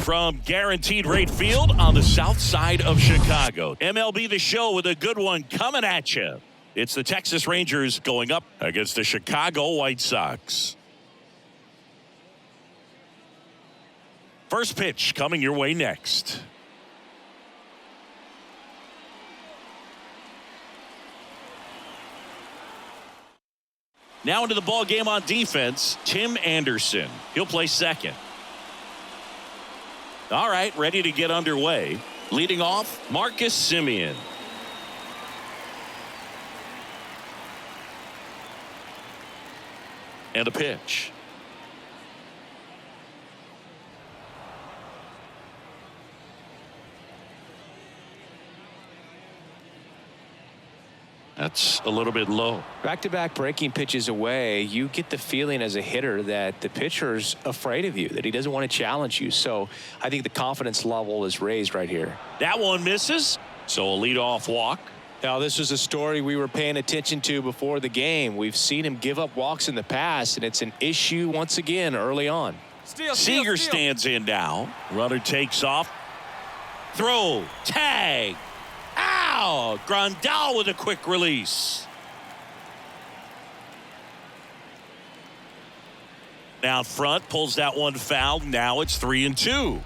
from Guaranteed Rate Field on the south side of Chicago. MLB The Show with a good one coming at you. It's the Texas Rangers going up against the Chicago White Sox. First pitch coming your way next. Now into the ball game on defense, Tim Anderson. He'll play second. All right, ready to get underway. Leading off, Marcus Semien. And a pitch. That's a little bit low. Back-to-back breaking pitches away, you get the feeling as a hitter that the pitcher's afraid of you, that he doesn't want to challenge you. So I think the confidence level is raised right here. That one misses, so a leadoff walk. Now, this was a story we were paying attention to before the game. We've seen him give up walks in the past, and it's an issue once again early on. Seager stands in now. Runner takes off. Throw. Tag. Ow! Grandal with a quick release. Down front, pulls that one foul. Now it's 3-2.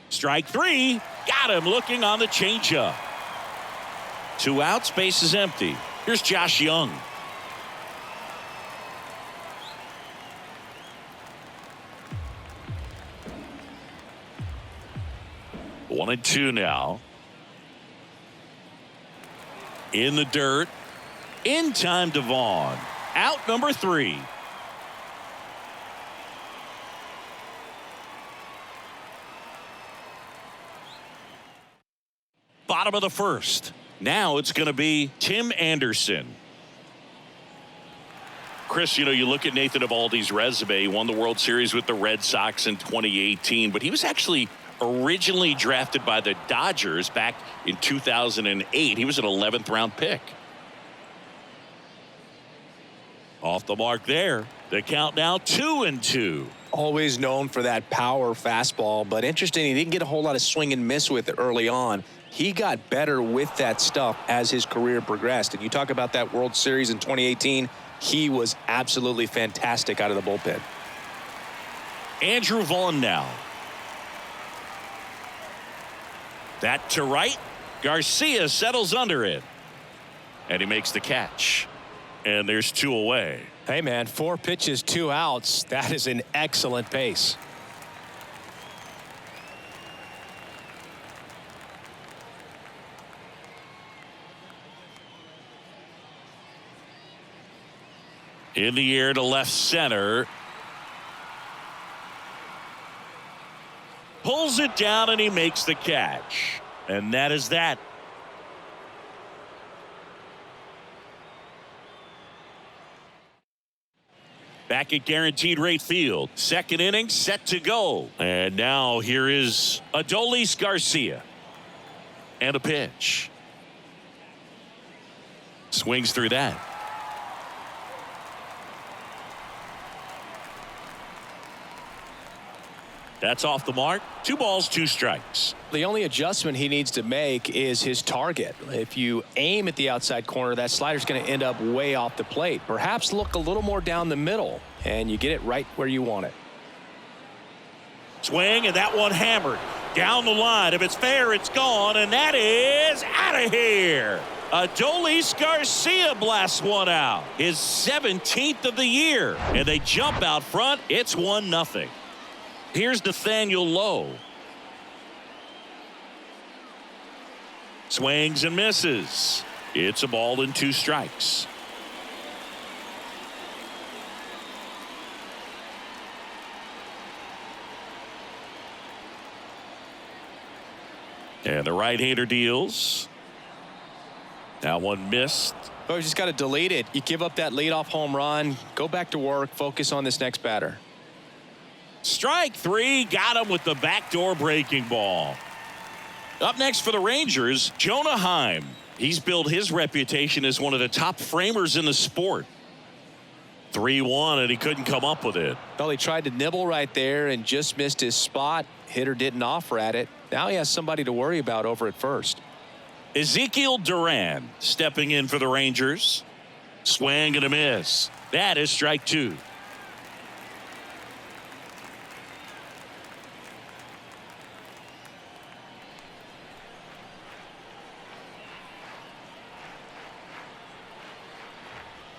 Strike three. Got him looking on the changeup. 2 outs, base is empty. Here's Josh Young. One and two now. In the dirt. In time to Vaughn. Out number 3. Bottom of the first. Now it's going to be Tim Anderson. Chris, you know, you look at Nathan Eovaldi's resume. He won the World Series with the Red Sox in 2018, but he was actually originally drafted by the Dodgers back in 2008. He was an 11th round pick. Off the mark there. The count now 2-2. Always known for that power fastball, but interesting, he didn't get a whole lot of swing and miss with it early on. He got better with that stuff as his career progressed. And you talk about that World Series in 2018, he was absolutely fantastic out of the bullpen. Andrew Vaughn now. That to right. Garcia settles under it. And he makes the catch. And there's 2 away. Hey, man, 4 pitches, 2 outs. That is an excellent pace. In the air to left center. Pulls it down and he makes the catch. And that is that. Back at Guaranteed Rate Field. Second inning set to go. And now here is Adolis Garcia. And a pitch. Swings through that. That's off the mark. 2 balls, 2 strikes. The only adjustment he needs to make is his target. If you aim at the outside corner, that slider's going to end up way off the plate. Perhaps look a little more down the middle, and you get it right where you want it. Swing, and that one hammered. Down the line. If it's fair, it's gone, and that is out of here. Adolis Garcia blasts one out. His 17th of the year. And they jump out front. It's 1-0. Here's Nathaniel Lowe. Swings and misses. It's a ball and 2 strikes. And the right-hander deals. Now one missed. Oh, you just got to delete it. You give up that leadoff home run. Go back to work. Focus on this next batter. Strike 3. Got him with the backdoor breaking ball. Up next for the Rangers, Jonah Heim. He's built his reputation as one of the top framers in the sport. 3-1, and he couldn't come up with it. Well, he tried to nibble right there and just missed his spot. Hitter didn't offer at it. Now he has somebody to worry about over at first. Ezekiel Duran stepping in for the Rangers. Swing and a miss. That is strike 2.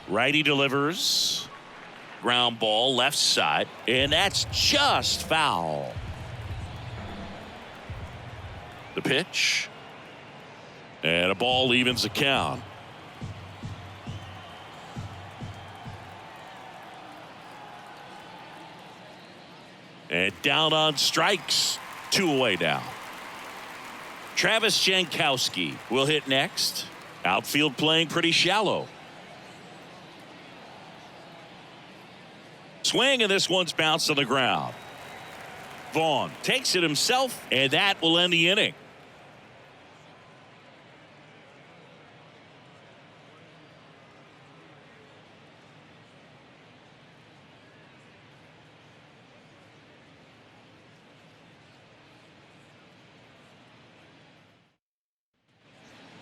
Righty delivers. Ground ball left side, and that's just foul. The pitch. And a ball evens the count. And down on strikes. 2 away now. Travis Jankowski will hit next. Outfield playing pretty shallow. Swing, and this one's bounced on the ground. Vaughn takes it himself, and that will end the inning.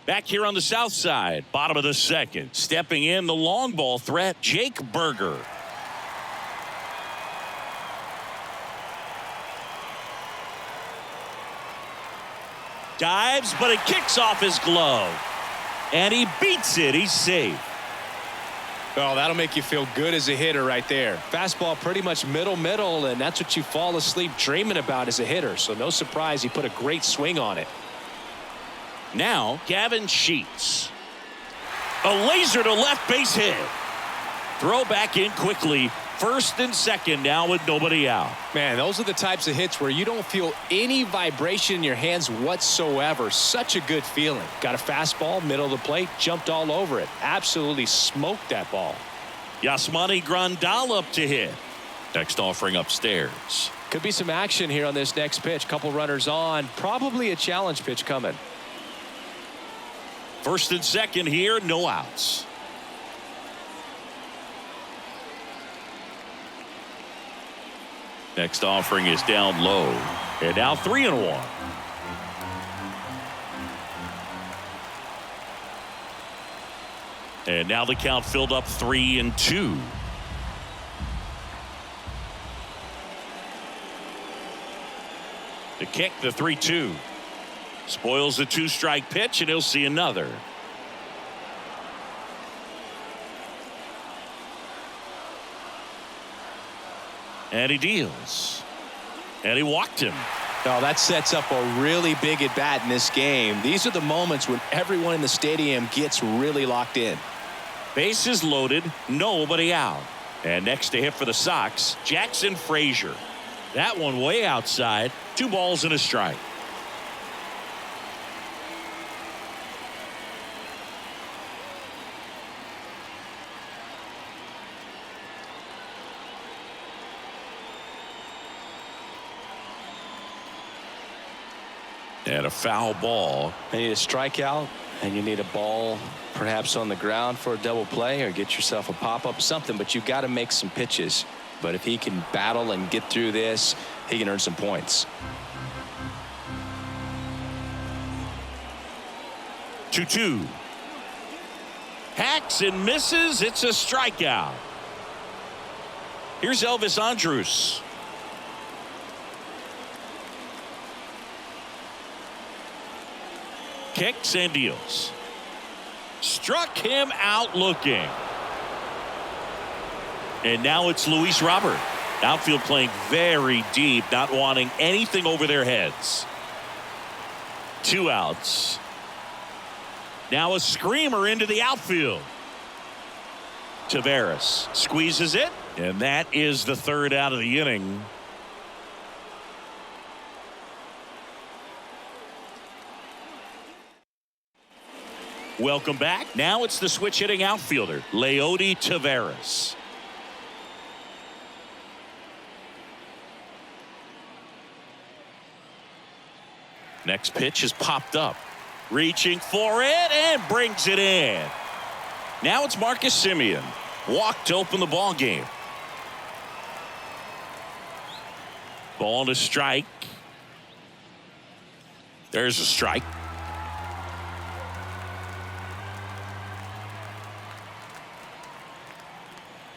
Back here on the south side, bottom of the second. Stepping in the long ball threat, Jake Berger. Dives, but it kicks off his glove. And he beats it. He's safe. Oh, that'll make you feel good as a hitter right there. Fastball pretty much middle, and that's what you fall asleep dreaming about as a hitter. So no surprise he put a great swing on it. Now, Gavin Sheets. A laser to left base hit. Throw back in quickly. First and second now with nobody out. Man, those are the types of hits where you don't feel any vibration in your hands whatsoever. Such a good feeling. Got a fastball, middle of the plate, jumped all over it. Absolutely smoked that ball. Yasmani Grandal up to hit. Next offering upstairs. Could be some action here on this next pitch. Couple runners on. Probably a challenge pitch coming. First and second here, no outs. Next offering is down low. And now 3-1. And now the count filled up 3-2. The kick, the 3-2. Spoils the 2-strike pitch, and he'll see another. And he deals. And he walked him. Oh, that sets up a really big at bat in this game. These are the moments when everyone in the stadium gets really locked in. Bases loaded, nobody out. And next to hit for the Sox, Jackson Frazier. That one way outside. 2 balls and a strike. And a foul ball. You need a strikeout, and you need a ball perhaps on the ground for a double play, or get yourself a pop-up, something, but you've got to make some pitches. But if he can battle and get through this, he can earn some points. 2-2. Hacks and misses. It's a strikeout. Here's Elvis Andrus. Kicks and deals. Struck him out looking. And now it's Luis Robert. Outfield playing very deep, not wanting anything over their heads. 2 outs. Now a screamer into the outfield. Taveras squeezes it, and that is the 3rd out of the inning. Welcome back. Now it's the switch hitting outfielder, Leody Taveras. Next pitch is popped up. Reaching for it and brings it in. Now it's Marcus Semien. walk to open the ball game. Ball to strike. There's a strike.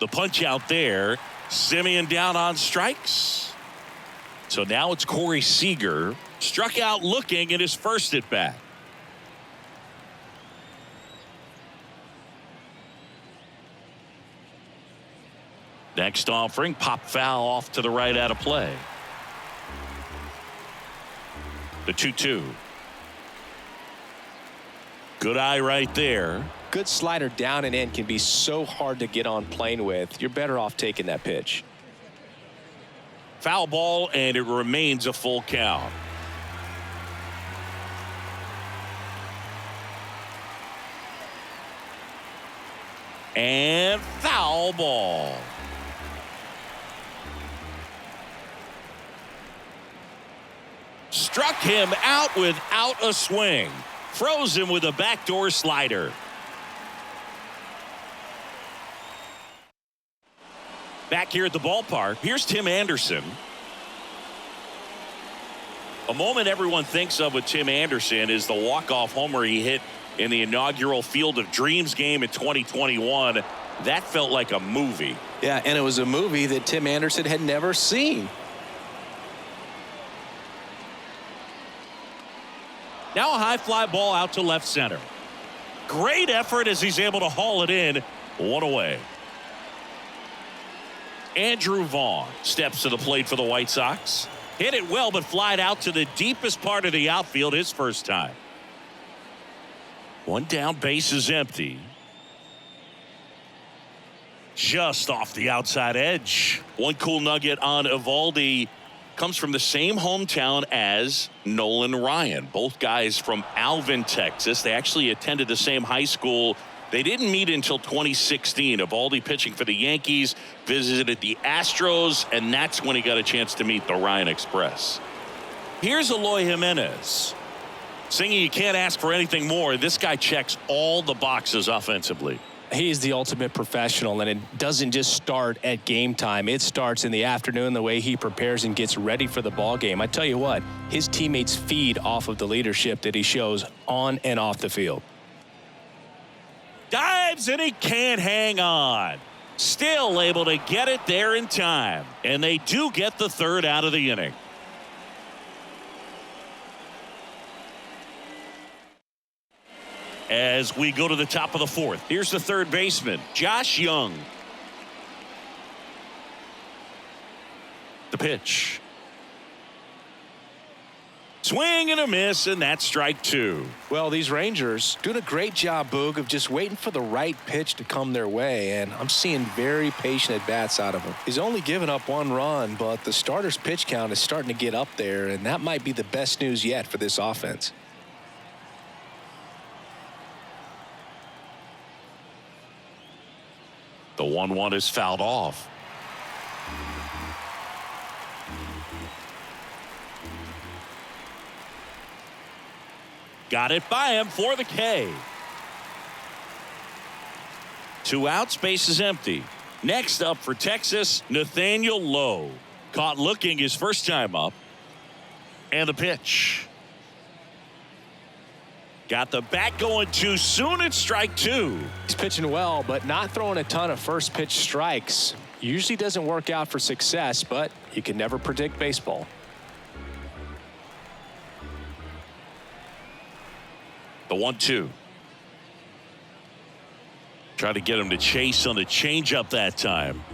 The punch out there. Simeon down on strikes. So now it's Corey Seager. Struck out looking at his first at bat. Next offering, pop foul off to the right out of play. The 2-2. Good eye right there. Good slider down and in can be so hard to get on plane with. You're better off taking that pitch. Foul ball, and it remains a full count. And foul ball. Struck him out without a swing. Froze him with a backdoor slider. Back here at the ballpark, here's Tim Anderson. A moment everyone thinks of with Tim Anderson is the walk-off homer he hit in the inaugural Field of Dreams game in 2021. That felt like a movie. Yeah, and it was a movie that Tim Anderson had never seen. Now a high fly ball out to left center. Great effort as he's able to haul it in. One away. Andrew Vaughn steps to the plate for the White Sox. Hit it well, but flied out to the deepest part of the outfield his first time. One down, base is empty. Just off the outside edge. One cool nugget on Eovaldi. Comes from the same hometown as Nolan Ryan. Both guys from Alvin, Texas. They actually attended the same high school. They didn't meet until 2016. Eovaldi pitching for the Yankees, visited the Astros, and that's when he got a chance to meet the Ryan Express. Here's Eloy Jimenez. Singing you can't ask for anything more. This guy checks all the boxes offensively. He's the ultimate professional, and it doesn't just start at game time. It starts in the afternoon, the way he prepares and gets ready for the ball game. I tell you what, his teammates feed off of the leadership that he shows on and off the field. Dives, and he can't hang on. Still able to get it there in time. And they do get the third out of the inning. As we go to the top of the fourth, here's the third baseman, Josh Young. The pitch. Swing and a miss, and that's strike two. Well, these Rangers doing a great job, Boog, of just waiting for the right pitch to come their way, and I'm seeing very patient at-bats out of him. He's only given up one run, but the starter's pitch count is starting to get up there, and that might be the best news yet for this offense. The 1-1 is fouled off. Got it by him for the K. 2 outs, base is empty. Next up for Texas, Nathaniel Lowe. Caught looking his first time up. And the pitch. Got the bat going too soon. It's strike two. He's pitching well, but not throwing a ton of first pitch strikes. Usually doesn't work out for success, but you can never predict baseball. The 1-2. Try to get him to chase on the changeup that time.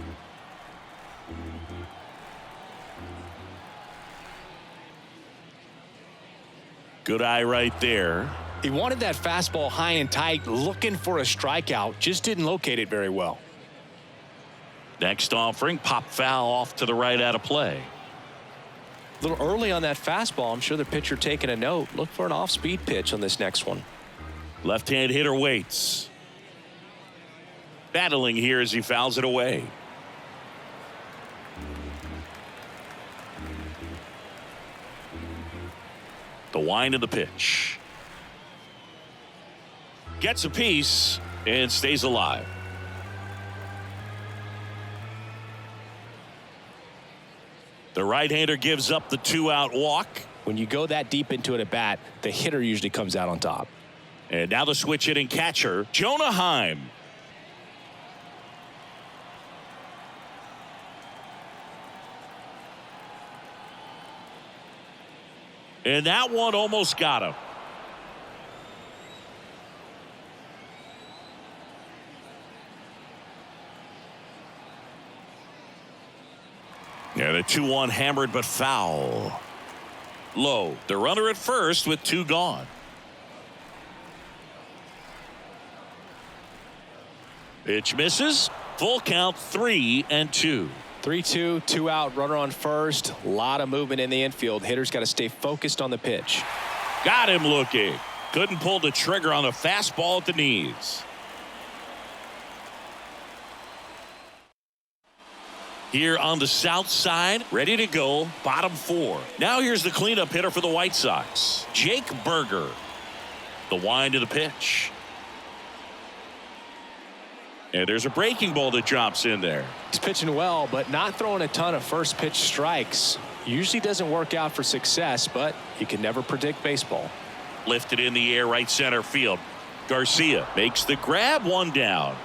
Good eye right there. He wanted that fastball high and tight, looking for a strikeout, just didn't locate it very well. Next offering, pop foul off to the right out of play. A little early on that fastball. I'm sure the pitcher taking a note. Look for an off-speed pitch on this next one. Left-hand hitter waits. Battling here as he fouls it away. The wind of the pitch. Gets a piece and stays alive. The right-hander gives up the 2-out walk. When you go that deep into it at bat, the hitter usually comes out on top. And now the switch hitting catcher, Jonah Heim. And that one almost got him. And a 2-1 hammered but foul. Low. The runner at first with 2 gone. Pitch misses. Full count 3-2. 3-2, 2 out, runner on first. A lot of movement in the infield. Hitter's got to stay focused on the pitch. Got him looking. Couldn't pull the trigger on the fastball at the knees. Here on the south side, ready to go, bottom 4. Now here's the cleanup hitter for the White Sox, Jake Berger. The wind of the pitch. And there's a breaking ball that drops in there. He's pitching well, but not throwing a ton of first pitch strikes. Usually doesn't work out for success, but you can never predict baseball. Lifted in the air, right center field. Garcia makes the grab, 1 down.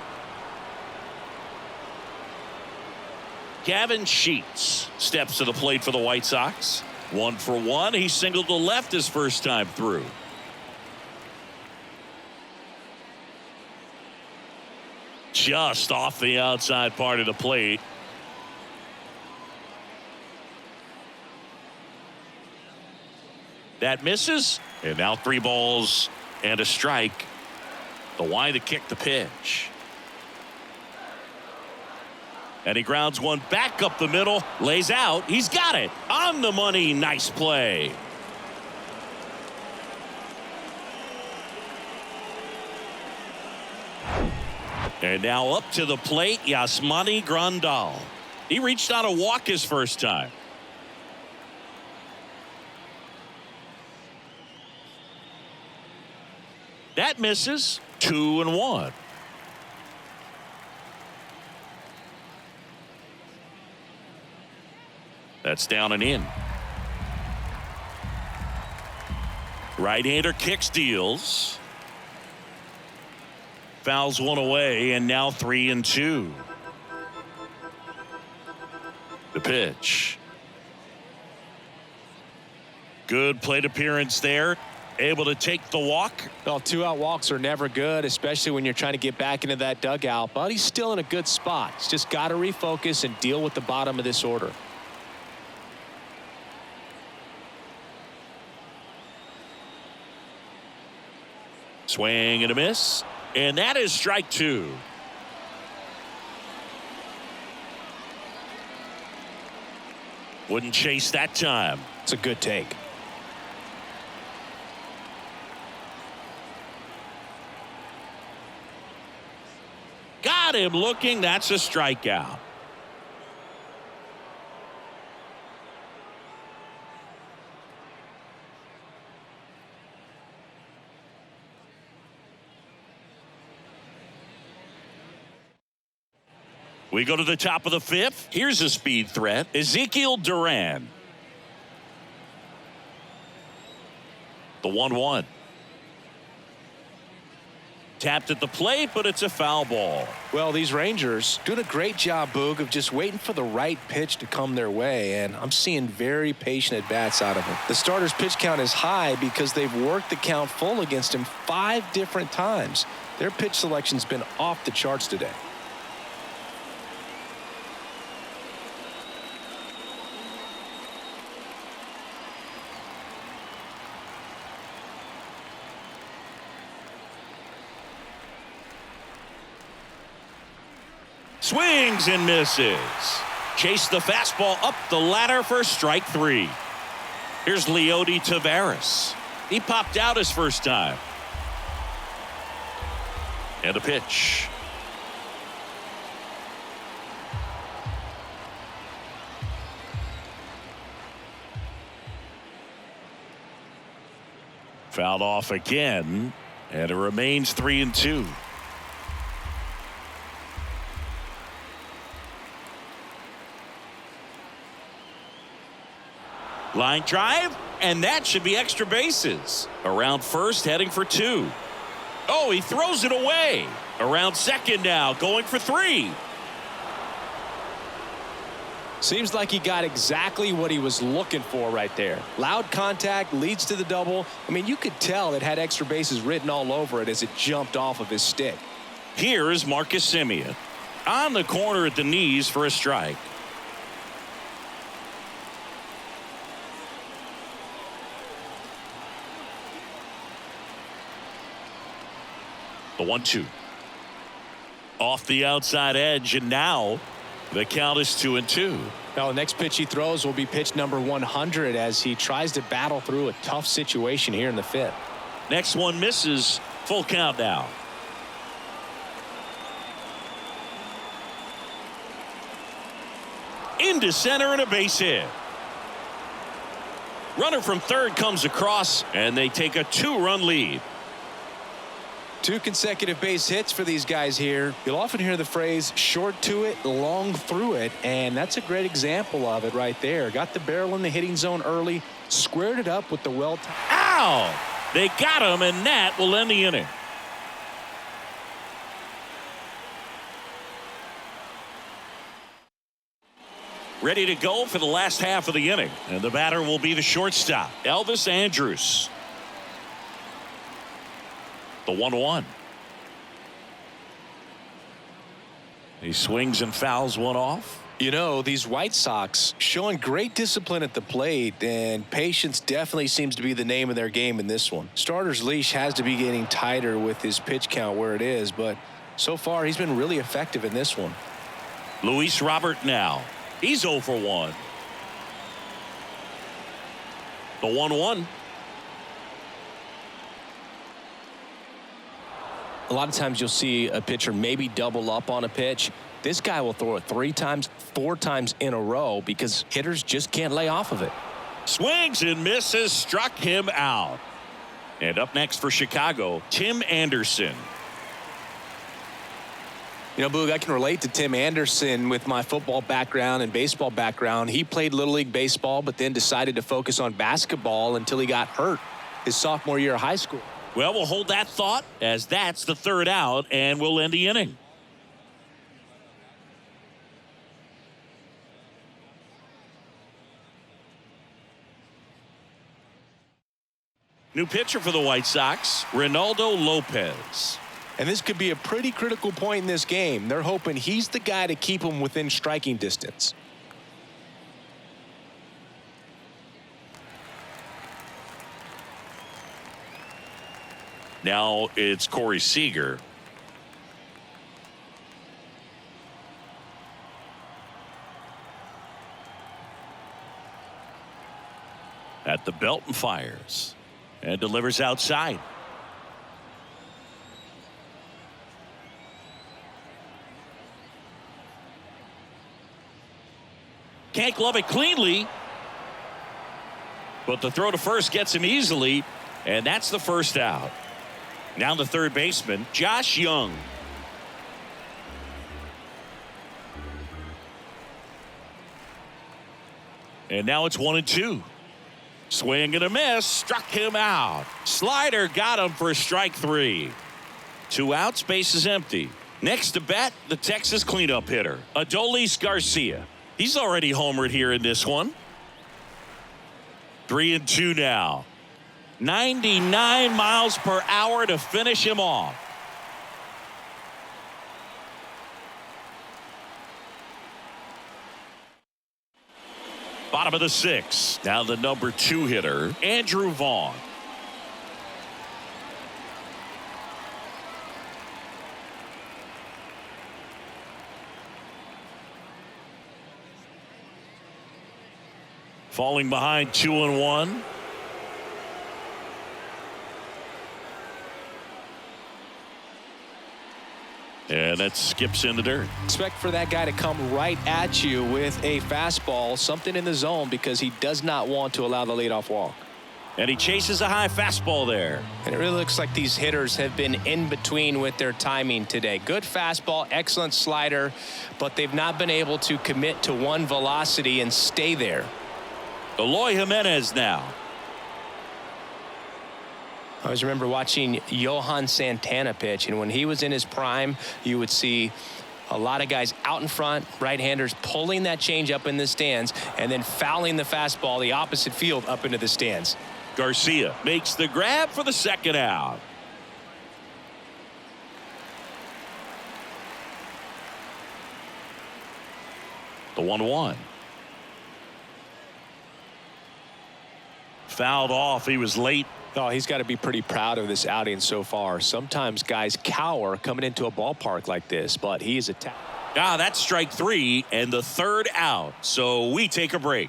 Gavin Sheets steps to the plate for the White Sox. 1 for 1. He singled to left his first time through. Just off the outside part of the plate. That misses. And now 3 balls and a strike. The wind to kick the pitch. And he grounds one back up the middle, lays out. He's got it on the money. Nice play. And now up to the plate, Yasmani Grandal. He reached on a walk his first time. That misses. 2-1. That's down and in. Right-hander kicks, deals. Fouls one away, and now 3-2. The pitch. Good plate appearance there. Able to take the walk. Well, 2-out walks are never good, especially when you're trying to get back into that dugout. But he's still in a good spot. He's just got to refocus and deal with the bottom of this order. Swing and a miss. And that is strike 2. Wouldn't chase that time. It's a good take. Got him looking. That's a strikeout. We go to the top of the 5th. Here's a speed threat. Ezekiel Duran. The 1-1. Tapped at the plate, but it's a foul ball. Well, these Rangers doing a great job, Boog, of just waiting for the right pitch to come their way, and I'm seeing very patient at-bats out of them. The starter's pitch count is high because they've worked the count full against him 5 different times. Their pitch selection's been off the charts today. Swings and misses. Chase the fastball up the ladder for strike 3. Here's Leody Taveras. He popped out his first time. And a pitch. Fouled off again, and it remains 3-2. Line drive, and that should be extra bases. Around first, heading for 2. Oh, he throws it away. Around second now, going for 3. Seems like he got exactly what he was looking for right there. Loud contact leads to the double. I mean, you could tell it had extra bases written all over it as it jumped off of his stick. Here is Marcus Semien on the corner at the knees for a strike. The 1-2. Off the outside edge, and now the count is 2-2. Now, the next pitch he throws will be pitch number 100 as he tries to battle through a tough situation here in the 5th. Next one misses. Full count now. Into center and a base hit. Runner from third comes across, and they take a 2-run lead. 2 consecutive base hits for these guys here. You'll often hear the phrase short to it, long through it, and that's a great example of it right there. Got the barrel in the hitting zone early, squared it up with the well. Ow! They got him, and that will end the inning. Ready to go for the last half of the inning, and the batter will be the shortstop, Elvis Andrus. The 1-1. He swings and fouls one off. You know, these White Sox showing great discipline at the plate, and patience definitely seems to be the name of their game in this one. Starter's leash has to be getting tighter with his pitch count where it is, but so far he's been really effective in this one. Luis Robert now. He's 0 for 1. The 1-1. A lot of times you'll see a pitcher maybe double up on a pitch. This guy will throw it 3 times, 4 times in a row because hitters just can't lay off of it. Swings and misses, struck him out. And up next for Chicago, Tim Anderson. You know, Boog, I can relate to Tim Anderson with my football background and baseball background. He played Little League baseball, but then decided to focus on basketball until he got hurt his sophomore year of high school. Well, we'll hold that thought as that's the 3rd out, and we'll end the inning. New pitcher for the White Sox, Reynaldo Lopez. And this could be a pretty critical point in this game. They're hoping he's the guy to keep them within striking distance. Now it's Corey Seager. At the belt and fires. And delivers outside. Can't glove it cleanly. But the throw to first gets him easily. And that's the 1st out. Now the third baseman, Josh Young. And now it's 1-2. Swing and a miss, struck him out. Slider got him for strike 3. 2 outs, base is empty. Next to bat, the Texas cleanup hitter, Adolis Garcia. He's already homered here in this one. 3-2 now. 99 miles per hour to finish him off. Bottom of the 6th. Now the number 2 hitter, Andrew Vaughn. Falling behind 2-1. And that skips in the dirt. Expect for that guy to come right at you with a fastball, something in the zone, because he does not want to allow the leadoff walk. And he chases a high fastball there. And it really looks like these hitters have been in between with their timing today. Good fastball, excellent slider, but they've not been able to commit to one velocity and stay there. Eloy Jimenez now. I always remember watching Johan Santana pitch, and when he was in his prime, you would see a lot of guys out in front, right-handers pulling that change up in the stands and then fouling the fastball the opposite field up into the stands. Garcia makes the grab for the second out. The 1-1. Fouled off. He was late. Oh, he's got to be pretty proud of this outing so far. Sometimes guys cower coming into a ballpark like this, but he is attacked. That's strike 3 and the third out. So we take a break.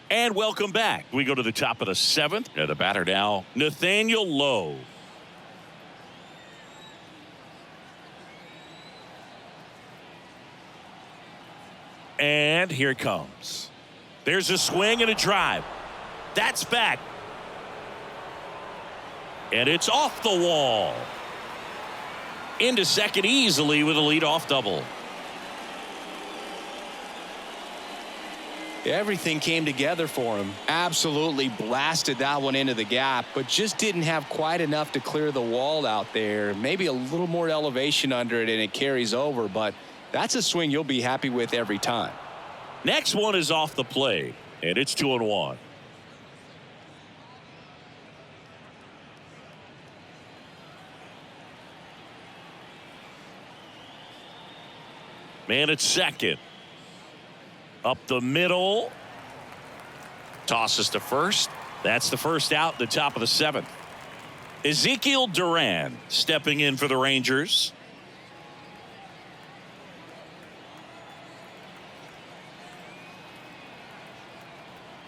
And welcome back. We go to the top of the 7th. The batter now, Nathaniel Lowe. And here it comes. There's a swing and a drive. That's back. And it's off the wall. Into second easily with a leadoff double. Everything came together for him. Absolutely blasted that one into the gap, but just didn't have quite enough to clear the wall out there. Maybe a little more elevation under it and it carries over, but that's a swing you'll be happy with every time. Next one is off the plate, and it's 2-1. Man at second. Up the middle. Tosses to first. That's the first out, the top of the 7th. Ezekiel Duran stepping in for the Rangers.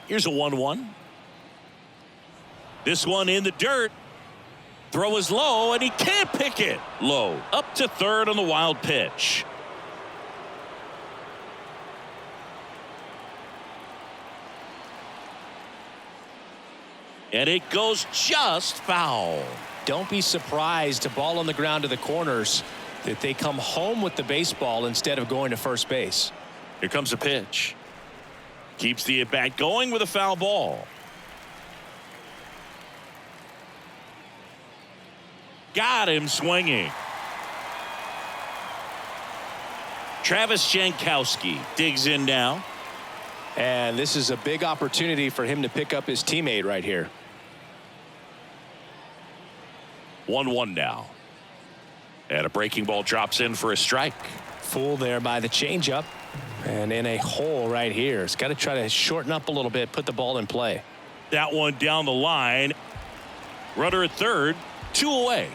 Here's a 1-1. This one in the dirt. Throw is low, and he can't pick it. Low up to third on the wild pitch. And it goes just foul. Don't be surprised, a ball on the ground to the corners, that they come home with the baseball instead of going to first base. Here comes a pitch. Keeps the at-bat going with a foul ball. Got him swinging. Travis Jankowski digs in now. And this is a big opportunity for him to pick up his teammate right here. 1-1 now. And a breaking ball drops in for a strike. Fooled there by the changeup. And in a hole right here. It's got to try to shorten up a little bit, put the ball in play. That one down the line. Runner at third, 2 away.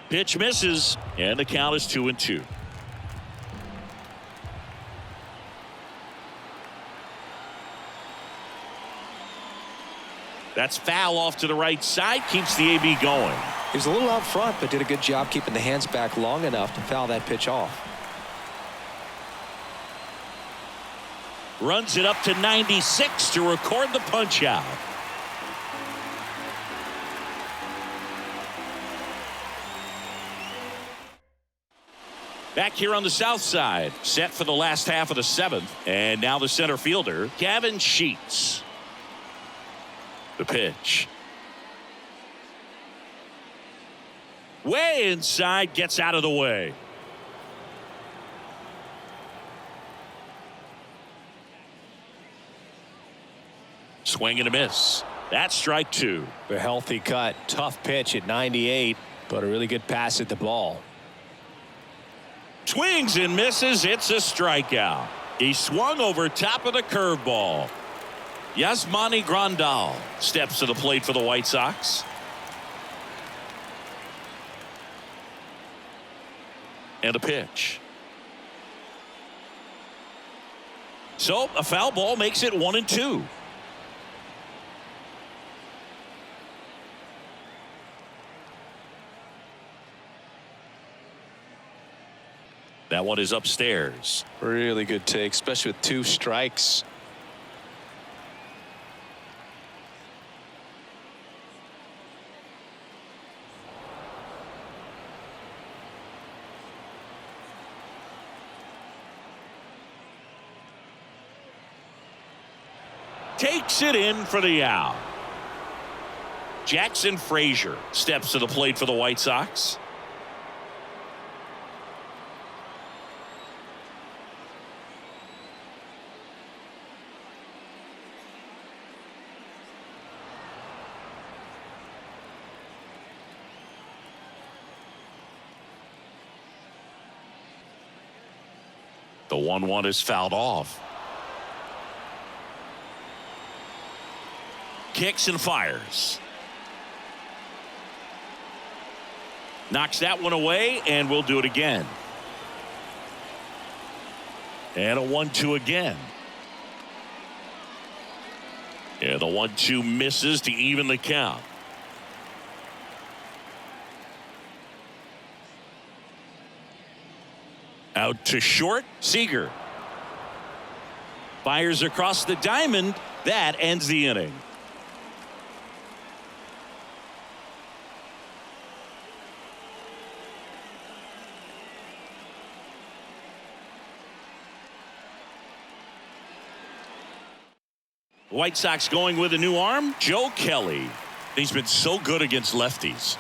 Pitch misses, and the count is 2-2. That's foul off to the right side, keeps the AB going. He was a little out front, but did a good job keeping the hands back long enough to foul that pitch off. Runs it up to 96 to record the punch out. Back here on the south side, set for the last half of the 7th, and now the center fielder, Gavin Sheets. The pitch. Way inside, gets out of the way. Swing and a miss. That's strike 2. A healthy cut, tough pitch at 98, but a really good pass at the ball. Swings and misses. It's a strikeout. He swung over top of the curveball. Yasmani Grandal steps to the plate for the White Sox. And a pitch. So a foul ball makes it 1-2. That one is upstairs. Really good take, especially with 2 strikes. takes it in for the out. Jackson Frazier steps to the plate for the White Sox. The 1-1 is fouled off. Kicks and fires. Knocks that one away, and we'll do it again. And a 1-2 again. And the 1-2 misses to even the count. Out to short, Seager. Fires across the diamond. That ends the inning. White Sox going with a new arm, Joe Kelly. He's been so good against lefties.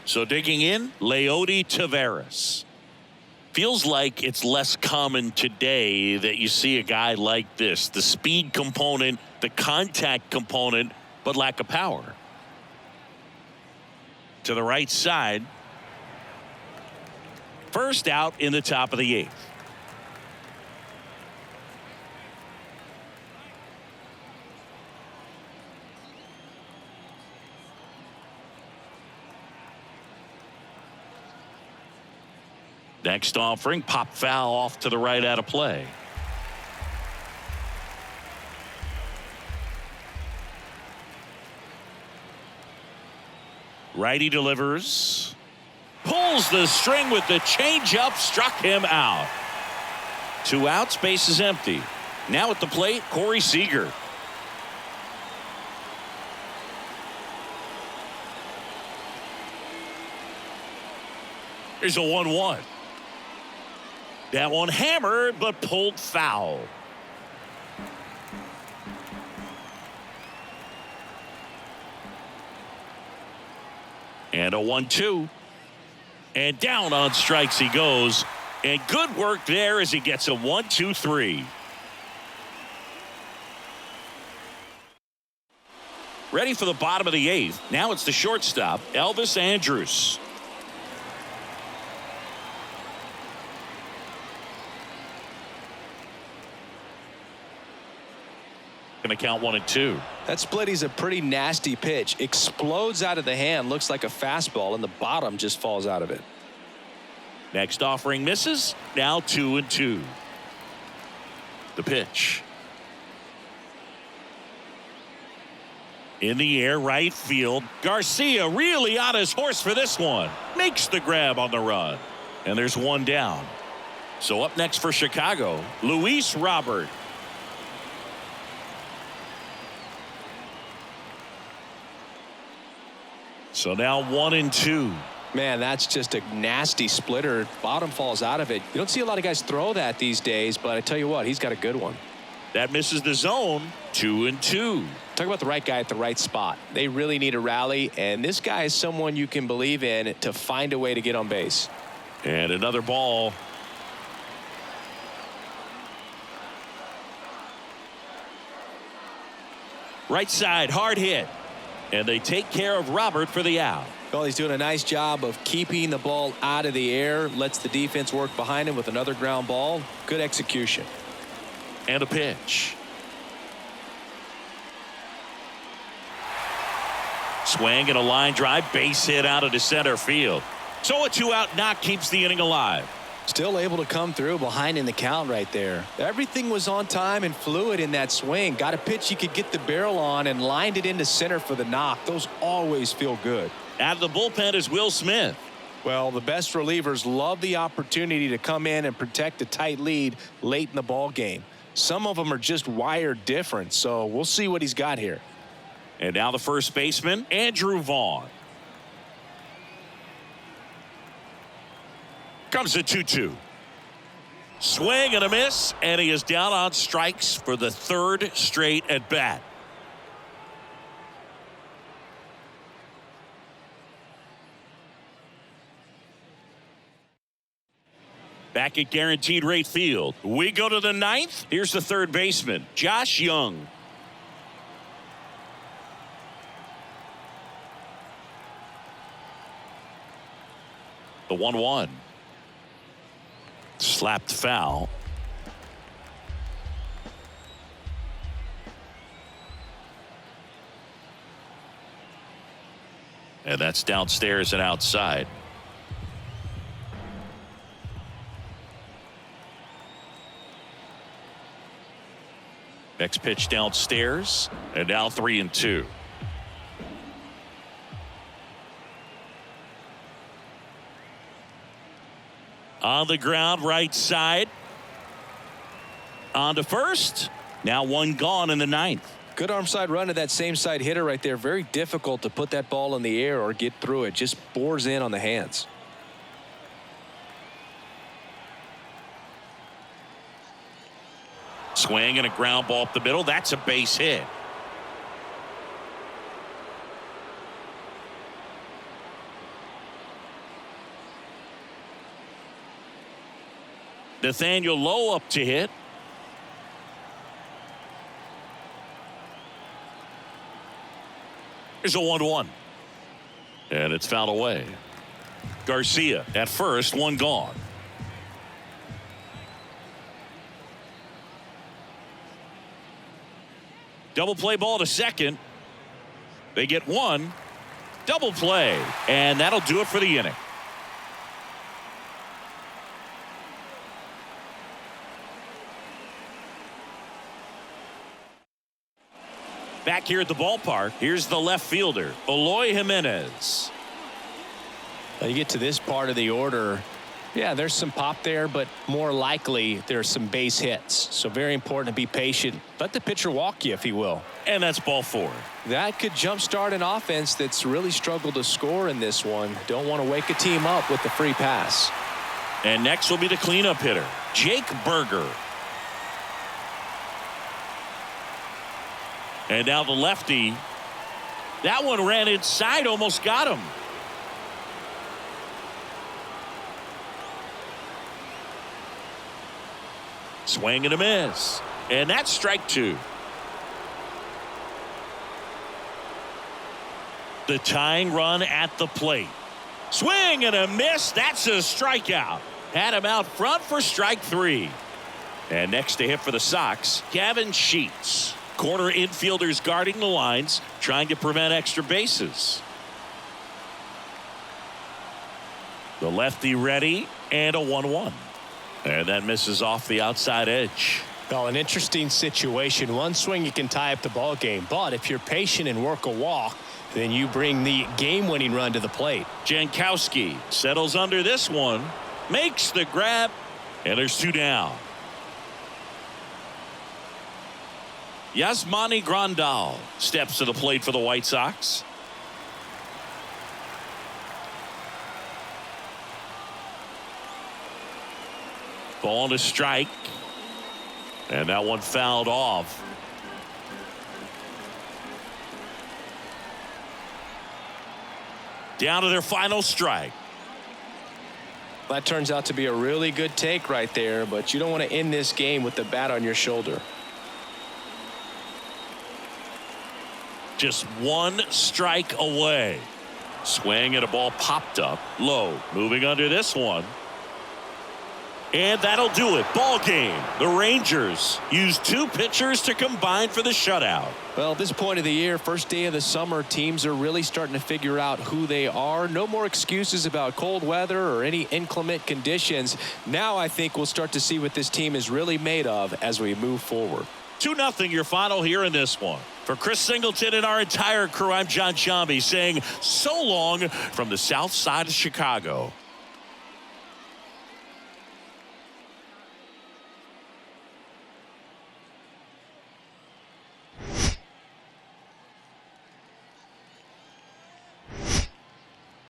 So digging in, Leody Taveras. Feels like it's less common today that you see a guy like this. The speed component, the contact component, but lack of power. To the right side. First out in the top of the 8th. Next offering, pop foul off to the right out of play. Righty delivers. Pulls the string with the changeup, struck him out. 2 outs, base is empty. Now at the plate, Corey Seager. Here's a 1-1. That one hammered, but pulled foul. And a 1-2. And down on strikes he goes. And good work there as he gets a 1-2-3. Ready for the bottom of the 8th. Now it's the shortstop, Elvis Andrus. Going to count 1-2. That split is a pretty nasty pitch. Explodes out of the hand. Looks like a fastball, and the bottom just falls out of it. Next offering misses. Now 2-2. The pitch. In the air, right field. Garcia really on his horse for this one. Makes the grab on the run. And there's one down. So up next for Chicago, Luis Robert. So now 1-2. Man, that's just a nasty splitter. Bottom falls out of it. You don't see a lot of guys throw that these days, but I tell you what, he's got a good one. That misses the zone. 2-2. Talk about the right guy at the right spot. They really need a rally, and this guy is someone you can believe in to find a way to get on base. And another ball. Right side, hard hit. And they take care of Robert for the out. Well, he's doing a nice job of keeping the ball out of the air. Lets the defense work behind him with another ground ball. Good execution. And a pitch. Swing and a line drive. Base hit out into center field. So a 2-out knock keeps the inning alive. Still able to come through behind in the count right there. Everything was on time and fluid in that swing. Got a pitch you could get the barrel on and lined it into center for the knock. Those always feel good. Out of the bullpen is Will Smith. Well, the best relievers love the opportunity to come in and protect a tight lead late in the ball game. Some of them are just wired different, so we'll see what he's got here. And now the first baseman, Andrew Vaughn. comes the 2-2. Swing and a miss, and he is down on strikes for the third straight at bat. Back at Guaranteed Rate Field, we go to the ninth. Here's the third baseman, Josh Young. The 1-1. Slapped foul. And that's downstairs and outside. Next pitch downstairs, and now 3-2. On the ground, right side. On to first. Now one gone in the ninth. Good arm side run to that same side hitter right there. Very difficult to put that ball in the air or get through it. Just bores in on the hands. Swing and a ground ball up the middle. That's a base hit. Nathaniel Lowe up to hit. Here's a 1-1. And it's fouled away. Garcia at first, one gone. Double play ball to second. They get one. Double play. And that'll do it for the inning. Back here at the ballpark, here's the left fielder, Eloy Jimenez. Now you get to this part of the order. Yeah, there's some pop there, but more likely there's some base hits. So very important to be patient. Let the pitcher walk you, if he will. And that's ball four. That could jumpstart an offense that's really struggled to score in this one. Don't want to wake a team up with the free pass. And next will be the cleanup hitter, Jake Berger. And now the lefty. That one ran inside, almost got him. Swing and a miss. And that's strike two. The tying run at the plate. Swing and a miss. That's a strikeout. Had him out front for strike three. And next to hit for the Sox, Gavin Sheets. Corner infielders guarding the lines, trying to prevent extra bases. The lefty ready, and a 1-1. And that misses off the outside edge. Well, an interesting situation. One swing you can tie up the ball game, but if you're patient and work a walk, then you bring the game-winning run to the plate. Jankowski settles under this one, makes the grab, and there's two down. Yasmani Grandal steps to the plate for the White Sox. Ball to strike. And that one fouled off. Down to their final strike. That turns out to be a really good take right there, but you don't want to end this game with the bat on your shoulder. Just one strike away. Swing and a ball popped up low. Moving under this one. And that'll do it. Ball game. The Rangers use two pitchers to combine for the shutout. Well, at this point of the year, first day of the summer, teams are really starting to figure out who they are. No more excuses about cold weather or any inclement conditions. Now I think we'll start to see what this team is really made of as we move forward. 2-0 your final here in this one. For Chris Singleton and our entire crew, I'm John Sciambi saying so long from the south side of Chicago.